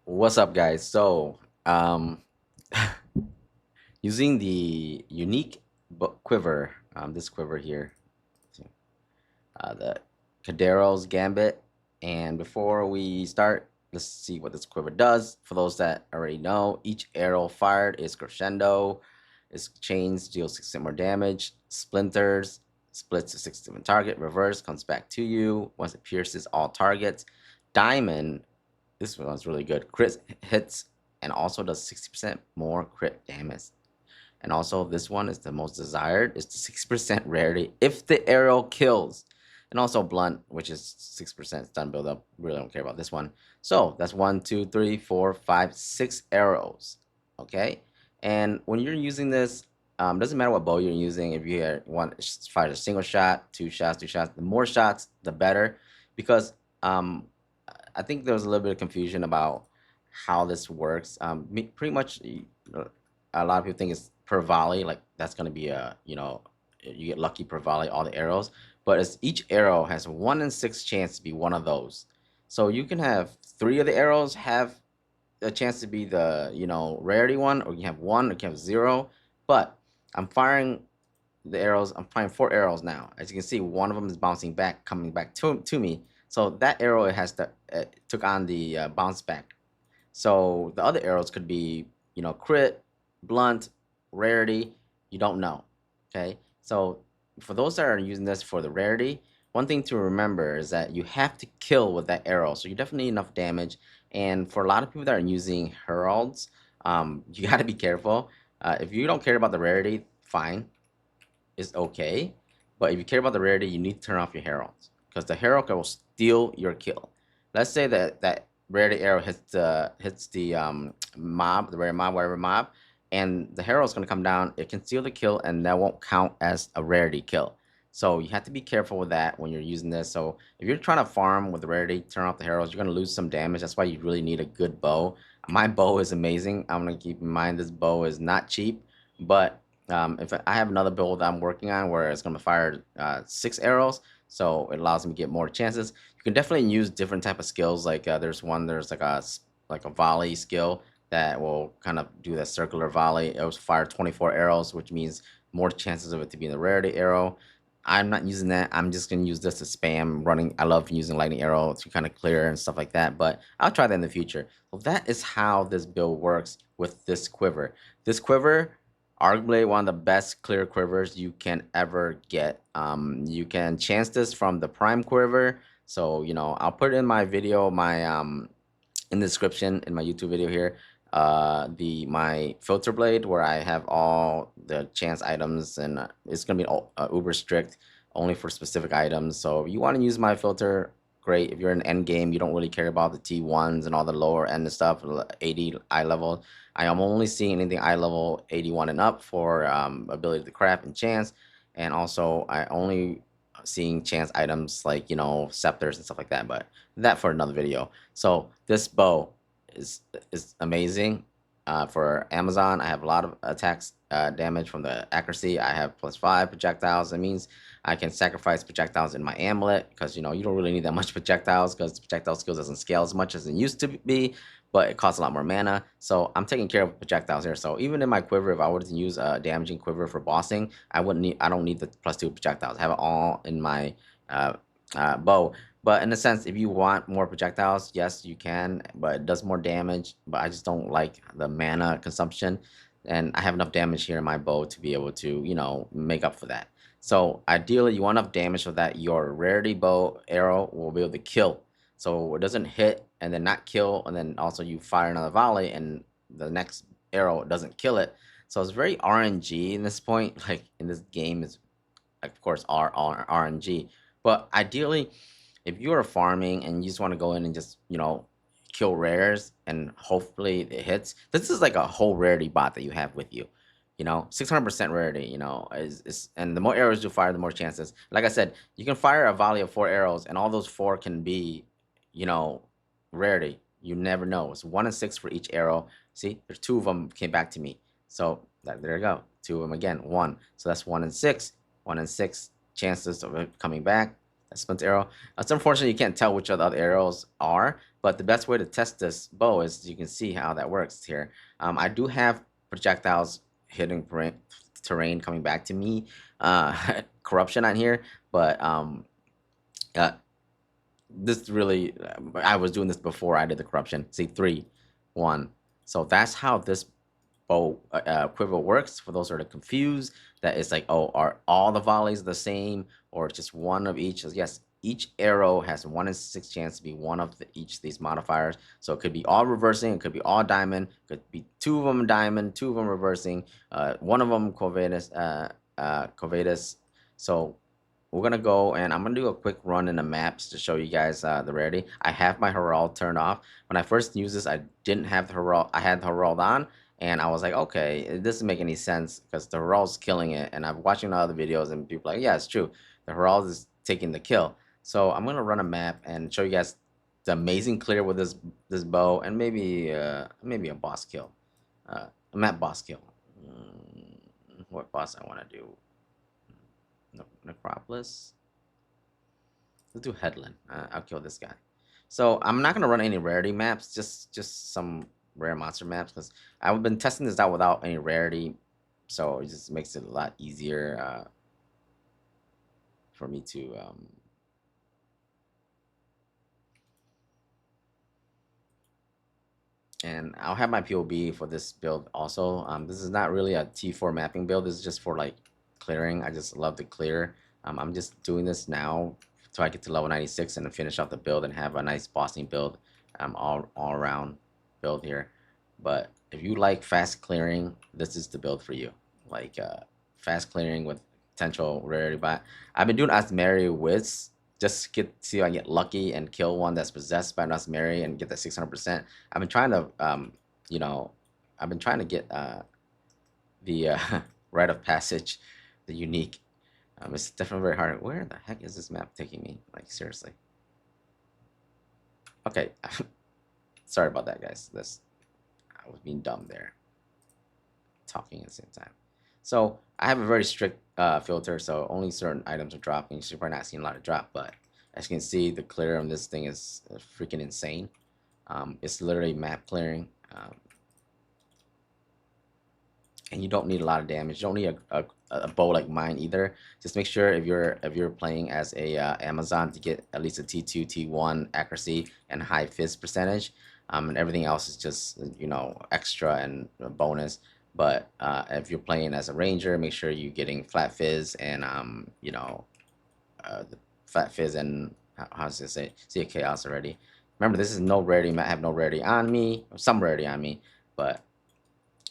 What's up, guys? Using the unique quiver, this quiver here, the Cadrio's Gambit. And before we start, let's see what this quiver does. For those that already know, each arrow fired is crescendo, is chains, deals 6 more damage, splinters, splits to 6 different target, reverse comes back to you once it pierces all targets. Diamond, this one's really good. Crit hits and also does 60% more crit damage. And also this one is the most desired. It's the 6% rarity if the arrow kills. And also blunt, which is 6% stun buildup. Really don't care about this one. So that's 1, 2, 3, 4, 5, 6 arrows. Okay. And when you're using this, doesn't matter what bow you're using. If you want to fire a single shot, two shots, the more shots, the better. Because I think there was a little bit of confusion about how this works. Pretty much, a lot of people think it's per volley, like that's going to be you get lucky per volley all the arrows, but it's each arrow has 1 in 6 chance to be one of those. So you can have 3 of the arrows have a chance to be the rarity one, or you can have 1, or you can have 0. But I'm firing the arrows. I'm firing 4 arrows now. As you can see, one of them is bouncing back, coming back to me. So that arrow, it has to took on the bounce back. So the other arrows could be, crit, blunt, rarity. You don't know. Okay. So for those that are using this for the rarity, one thing to remember is that you have to kill with that arrow. So you definitely need enough damage. And for a lot of people that are using heralds, you got to be careful. If you don't care about the rarity, fine, it's okay. But if you care about the rarity, you need to turn off your heralds because the herald will steal your kill. Let's say that rarity arrow hits the mob, the rare mob, whatever mob, and the herald's gonna come down. It can steal the kill, and that won't count as a rarity kill. So you have to be careful with that when you're using this. So if you're trying to farm with the rarity, turn off the heralds, you're gonna lose some damage. That's why you really need a good bow. My bow is amazing. I'm gonna keep in mind this bow is not cheap, but if I have another build I'm working on where it's going to fire 6 arrows, so it allows me to get more chances. You can definitely use different type of skills. Like there's like a volley skill that will kind of do that circular volley. It will fire 24 arrows, which means more chances of it to be in the rarity arrow. I'm not using that. I'm just gonna use this to spam running. I love using lightning arrow to kind of clear and stuff like that, but I'll try that in the future. So that is how this build works with this quiver. This quiver, arguably one of the best clear quivers you can ever get. You can chance this from the prime quiver. So I'll put it in my video, in the description in my YouTube video here, my filter blade where I have all the chance items, and it's gonna be uber strict, only for specific items. So if you want to use my filter, great. If you're in end game, you don't really care about the T1s and all the lower end stuff, 80 eye level. I am only seeing anything eye level 81 and up for ability to craft and chance, and also I only seeing chance items like scepters and stuff like that. But that for another video. So this bow is amazing. For Amazon, I have a lot of attacks damage from the accuracy. I have +5 projectiles. That means I can sacrifice projectiles in my amulet because you don't really need that much projectiles because projectile skills doesn't scale as much as it used to be, but it costs a lot more mana. So I'm taking care of projectiles here. So even in my quiver, if I were to use a damaging quiver for bossing, I don't need the +2 projectiles. I have it all in my bow. But in a sense, if you want more projectiles, yes, you can, but it does more damage. But I just don't like the mana consumption, and I have enough damage here in my bow to be able to, make up for that. So ideally, you want enough damage so that your rarity bow arrow will be able to kill. So it doesn't hit and then not kill, and then also you fire another volley and the next arrow doesn't kill it. So it's very RNG in this point. Like in this game is, of course, RNG. But ideally, if you are farming and you just want to go in and just kill rares and hopefully it hits, this is like a whole rarity bot that you have with you. 600% rarity. Is and the more arrows you fire, the more chances. Like I said, you can fire a volley of 4 arrows, and all those 4 can be, you know, rarity. You never know. It's 1 in 6 for each arrow. See, there's 2 of them came back to me. So there you go. 2 of them again. 1. So that's 1 in 6. 1 in 6 chances of it coming back. That splinter arrow. It's unfortunate you can't tell which of the other arrows are, But the best way to test this bow is you can see how that works here. I do have projectiles hitting terrain coming back to me, corruption on here, but uh, this really, I was doing this before I did the corruption. See, 3, 1. So that's how this bow quiver works. For those who are confused, that it's like, oh, are all the volleys the same or just one of each? Yes, each arrow has 1 in 6 chance to be one of each of these modifiers. So it could be all reversing, it could be all diamond, it could be 2 of them diamond, 2 of them reversing, 1 of them covatus. So we're gonna go and I'm gonna do a quick run in the maps to show you guys the rarity. I have my Herald turned off. When I first used this, I didn't have the Herald. I had the Herald on, and I was like, okay, it doesn't make any sense because the Herald's killing it. And I'm watching the other videos, and people are like, yeah, it's true. The Herald is taking the kill. So I'm gonna run a map and show you guys the amazing clear with this bow, and maybe a boss kill, a map boss kill. What boss I want to do? Necropolis. Let's do Headland. I'll kill this guy. So I'm not gonna run any rarity maps, just some rare monster maps, because I've been testing this out without any rarity, so it just makes it a lot easier for me to and I'll have my POB for this build also. This is not really a T4 mapping build. This is just for like clearing. I just love to clear. I'm just doing this now so I get to level 96 and then finish out the build and have a nice bossing build, all around build here. But if you like fast clearing, this is the build for you. Like fast clearing with potential rarity. But I've been doing Asmeri Wits just to see if I get lucky and kill one that's possessed by an Asmeri and get that 600%. I've been trying to, you know, I've been trying to get the rite of passage, the unique. It's definitely very hard. Where the heck is this map taking me? Like, seriously. Okay. Sorry about that, guys. I was being dumb there. Talking at the same time. So I have a very strict filter, so only certain items are dropping. You're probably not seeing a lot of drop, but as you can see, the clear on this thing is freaking insane. It's literally map clearing. And you don't need a lot of damage. You don't need a bow like mine either. Just make sure if you're playing as a Amazon to get at least a T2, T1 accuracy and high fizz percentage, and everything else is just, you know, extra and a bonus. But if you're playing as a ranger, make sure you're getting flat fizz and you know, the flat fizz and how does it say? See a chaos already. Remember, this is no rarity. I have no rarity on me, some rarity on me, but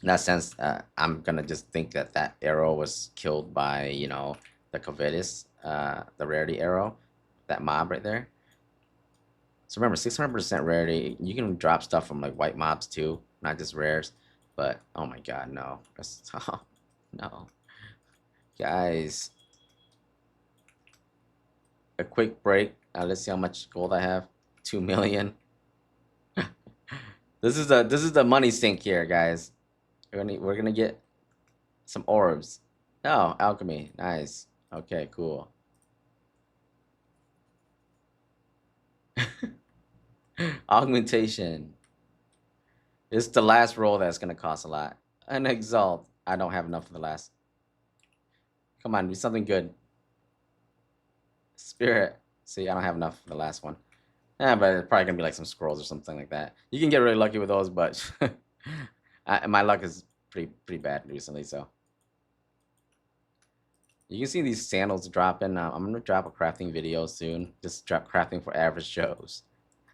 in that sense, I'm gonna just think that that arrow was killed by, you know, the Covetus, the rarity arrow, that mob right there. So remember, 600% rarity. You can drop stuff from like white mobs too, not just rares. But oh my god, no! Oh, no, guys. A quick break. Let's see how much gold I have. 2 million. This is the money sink here, guys. We're gonna get some orbs. Oh, alchemy. Nice. Okay, cool. Augmentation. It's the last roll that's gonna cost a lot. An exalt. I don't have enough for the last. Come on, do something good. Spirit. See, I don't have enough for the last one. Yeah, but it's probably gonna be like some scrolls or something like that. You can get really lucky with those, but my luck is pretty bad recently. So you can see these sandals dropping. I'm gonna drop a crafting video soon. Just drop crafting for average Joes.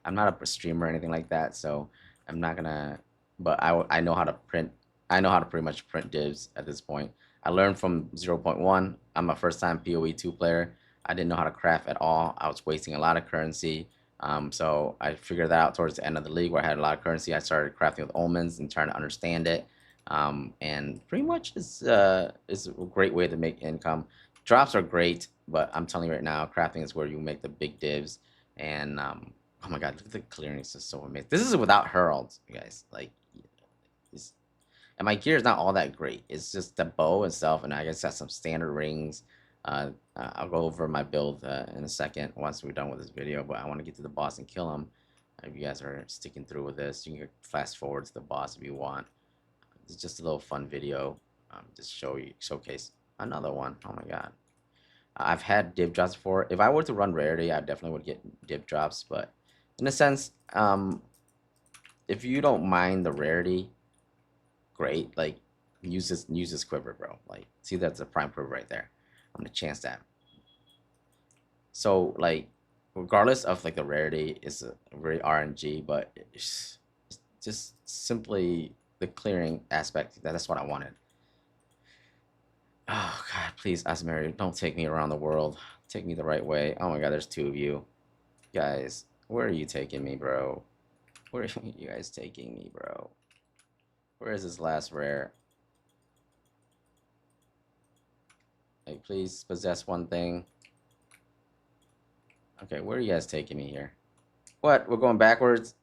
I'm not a streamer or anything like that, so I'm not gonna. But I know how to print. I know how to pretty much print divs at this point. I learned from 0.1. I'm a first-time POE 2 player. I didn't know how to craft at all. I was wasting a lot of currency. So I figured that out towards the end of the league where I had a lot of currency. I started crafting with omens and trying to understand it. And pretty much is a great way to make income. Drops are great, but I'm telling you right now, crafting is where you make the big divs. And oh my god, look at the clearance, is so amazing. This is without heralds, guys. Like, and my gear is not all that great. It's just the bow itself, and I guess got some standard rings. I'll go over my build in a second once we're done with this video, but I want to get to the boss and kill him. If you guys are sticking through with this, you can fast forward to the boss if you want. It's just a little fun video. Just showcase another one. Oh my god. I've had div drops before. If I were to run rarity, I definitely would get div drops. But in a sense, if you don't mind the rarity, great. Like use this quiver, bro. Like see that's a prime quiver right there. I'm gonna chance that. So like regardless of like the rarity, it's a very RNG, but it's just simply the clearing aspect. That's what I wanted. Oh god, please, Asmeri, don't take me around the world. Take me the right way. Oh my god, there's two of you. Guys, where are you taking me, bro? Where are you guys taking me, bro? Where is this last rare? Like, please possess one thing. Okay, where are you guys taking me here? What? We're going backwards?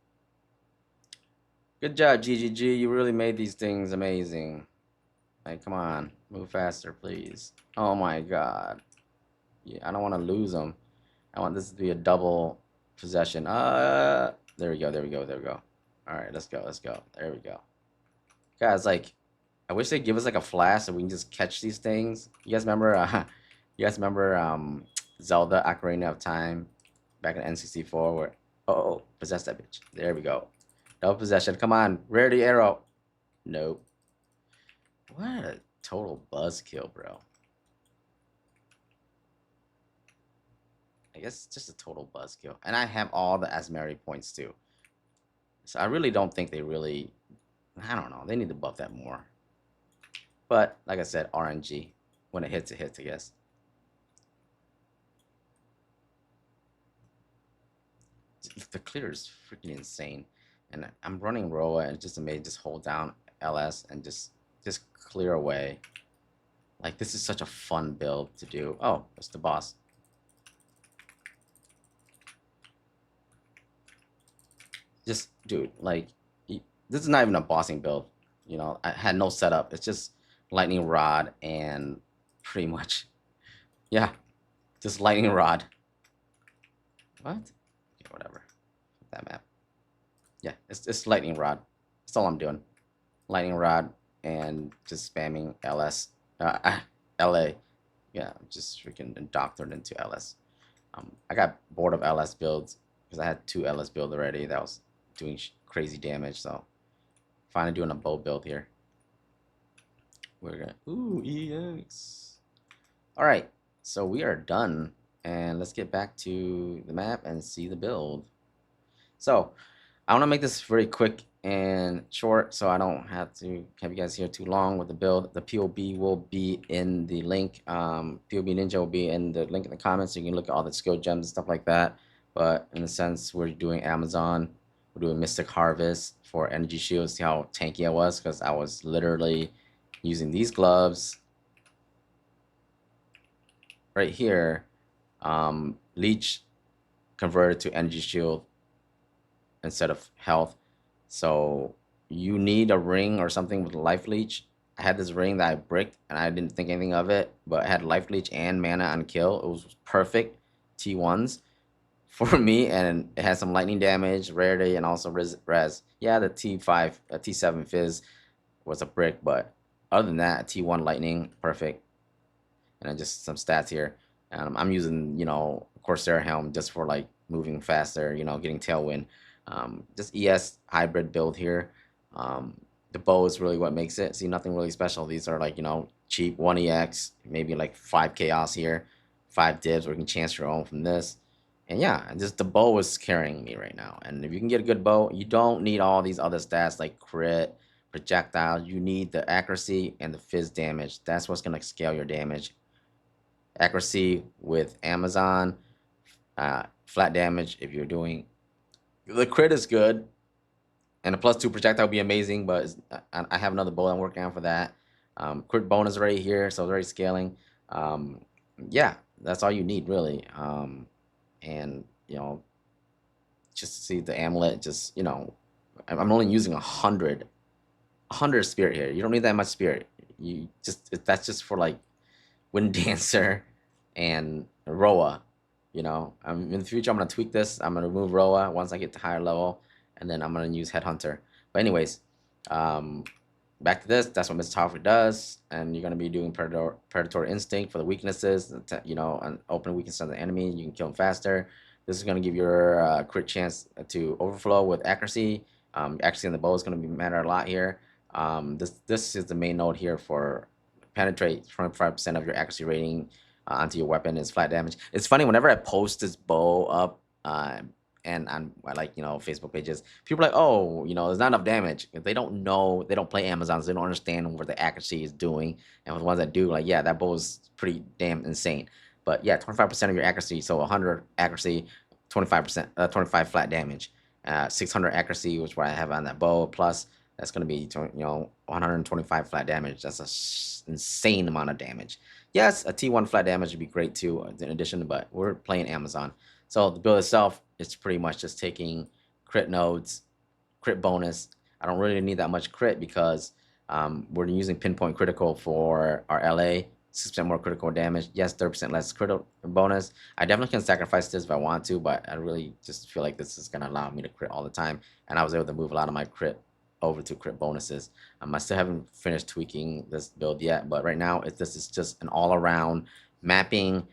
Good job, GGG. You really made these things amazing. Like, come on. Move faster, please. Oh my god. Yeah, I don't want to lose them. I want this to be a double possession. There we go, there we go, there we go. All right, let's go, let's go. There we go. Guys, like, I wish they'd give us like a flash so we can just catch these things. You guys remember? You guys remember Zelda Ocarina of Time back in N64 where oh possess that bitch. There we go. Double possession. Come on, rarity arrow. Nope. What a total buzzkill, bro. I guess it's just a total buzzkill. And I have all the Asmeri points too. So I really don't think they really, I don't know. They need to buff that more. But like I said, RNG. When it hits, I guess. The clear is freaking insane. And I'm running Roa and it's just amazing. Just hold down LS and just clear away. Like this is such a fun build to do. Oh, it's the boss. Just dude, like this is not even a bossing build. You know, I had no setup. It's just lightning rod and pretty much, yeah, just lightning rod. What? Okay, whatever. That map. Yeah, it's lightning rod. That's all I'm doing. Lightning rod and just spamming LS, LA. Yeah, just freaking indoctrinated into LS. I got bored of LS builds because I had two LS builds already that was doing crazy damage. So finally doing a bow build here. We're gonna EX. All right, so we are done, and let's get back to the map and see the build. So I want to make this very quick and short, so I don't have to have you guys here too long with the build. The POB will be in the link. POB Ninja will be in the link in the comments, so you can look at all the skill gems and stuff like that. But in a sense, we're doing Amazon. We're doing Mystic Harvest for energy shields. See how tanky I was, because I was literally using these gloves right here. Leech converted to energy shield instead of health. So you need a ring or something with life leech. I had this ring that I bricked and I didn't think anything of it, but it had life leech and mana on kill. It was perfect T1s for me, and it had some lightning damage, rarity, and also res. Yeah, the T5, T7 fizz was a brick, but other than that, T1 lightning, perfect. And then just some stats here. I'm using, you know, Corsair helm just for like moving faster, you know, getting tailwind. Just ES hybrid build here. The bow is really what makes it. See, nothing really special. These are like, you know, cheap 1 EX, maybe like 5 chaos here, 5 divs, or you can chance your own from this. And yeah, just the bow is carrying me right now. And if you can get a good bow, you don't need all these other stats like crit, projectile. You need the accuracy and the fizz damage. That's what's going to scale your damage. Accuracy with Amazon, flat damage if you're doing the crit is good, and a +2 projectile would be amazing, but I have another bow I'm working on for that. Crit bonus right here, so it's already scaling. Yeah, that's all you need really. And you know, just to see the amulet, just you know, I'm only using 100 spirit here. You don't need that much spirit. You just that's just for like Wind Dancer and Roa. You know, in the future I'm gonna tweak this. I'm gonna remove Roa once I get to higher level, and then I'm gonna use Headhunter. But anyways, um, back to this. That's what Mr. Hoffer does, and you're gonna be doing predatory instinct for the weaknesses. You know, and open weakness on the enemy. You can kill them faster. This is gonna give your crit chance to overflow with accuracy. Accuracy on the bow is gonna be matter a lot here. This is the main node here for penetrate 25% of your accuracy rating onto your weapon is flat damage. It's funny whenever I post this bow up and on like Facebook pages, people are like, oh, there's not enough damage. If they don't know, they don't play Amazon, so they don't understand what the accuracy is doing. And with the ones that do, like, yeah, that bow is pretty damn insane. But yeah, 25% of your accuracy, so 100 accuracy, 25%, 25 flat damage, 600 accuracy, which what I have on that bow, plus that's going to be 125 flat damage. That's an insane amount of damage. Yes, a T1 flat damage would be great too, in addition, but we're playing Amazon. So the build itself is pretty much just taking crit nodes, crit bonus. I don't really need that much crit because we're using pinpoint critical for our LA, 6% more critical damage. Yes, 30% less critical bonus. I definitely can sacrifice this if I want to, but I really just feel like this is going to allow me to crit all the time. And I was able to move a lot of my crit over to crit bonuses. I still haven't finished tweaking this build yet, but right now this is just an all-around mapping,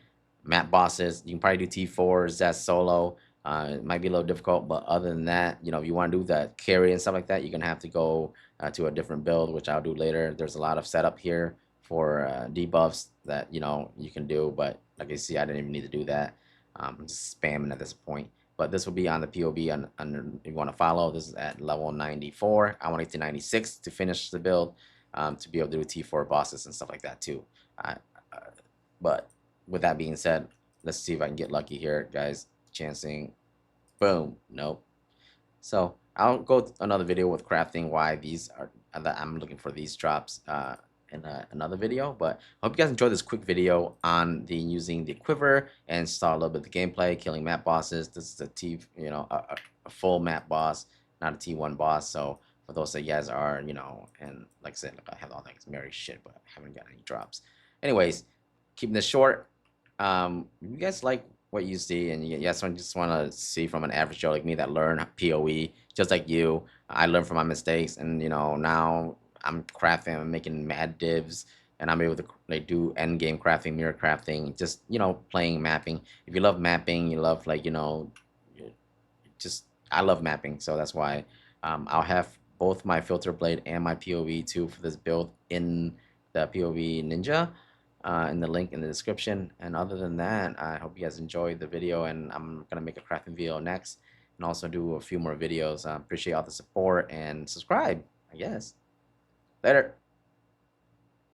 map bosses. You can probably do T4 Zest solo. It might be a little difficult, but other than that, if you want to do that carry and stuff like that, you're gonna have to go to a different build, which I'll do later. There's a lot of setup here for debuffs that you can do, but like you see, I didn't even need to do that. I'm just spamming at this point. But this will be on the POB if you want to follow. This is at level 94. I want to get to 96 to finish the build, to be able to do T4 bosses and stuff like that too. But with that being said, let's see if I can get lucky here, guys. Chancing, boom, nope. So I'll go another video with crafting why these are that I'm looking for these drops in another video. But I hope you guys enjoyed this quick video on using the quiver and saw a little bit of the gameplay, killing map bosses. This is a full map boss, not a T1 boss. So for those that you guys are, and like I said, I have all that Mary shit, but I haven't got any drops. Anyways, keeping this short. You guys like what you see, and you guys just want to see from an average Joe like me that learn POE just like you. I learned from my mistakes, and now I'm crafting, I'm making mad divs, and I'm able to like do end game crafting, mirror crafting, just playing mapping. If you love mapping, you love just I love mapping, so that's why I'll have both my filter blade and my POE too for this build in the POE Ninja. In the link in the description. And other than that, I hope you guys enjoyed the video, and I'm gonna make a crafting video next and also do a few more videos. Appreciate all the support and subscribe, I guess. Later.